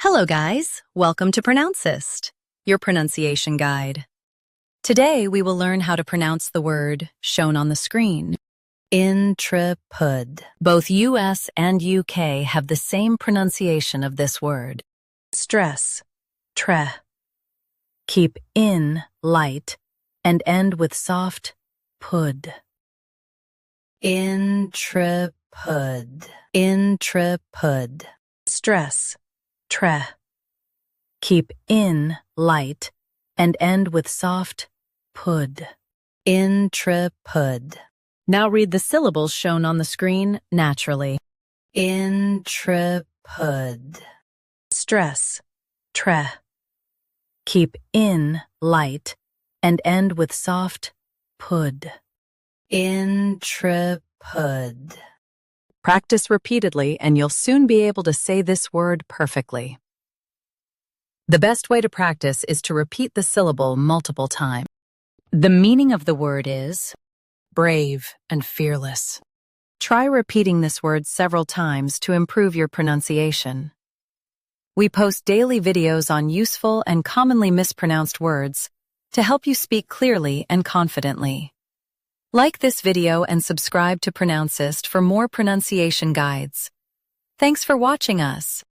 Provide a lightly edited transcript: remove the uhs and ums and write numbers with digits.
Hello guys, welcome to Pronouncist, your pronunciation guide. Today we will learn how to pronounce the word shown on the screen. INTREPID. Both US and UK have the same pronunciation of this word. Stress, tre. Keep in light and end with soft pud. INTREPID. INTREPID. Stress, tre. Keep in light and end with soft pud. INTREPID. Now read the syllables shown on the screen naturally. INTREPID. Stress, tre. Keep in light and end with soft pud. INTREPID. Practice repeatedly and you'll soon be able to say this word perfectly. The best way to practice is to repeat the syllable multiple times. The meaning of the word is brave and fearless. Try repeating this word several times to improve your pronunciation. We post daily videos on useful and commonly mispronounced words to help you speak clearly and confidently. Like this video and subscribe to Pronouncist for more pronunciation guides. Thanks for watching us.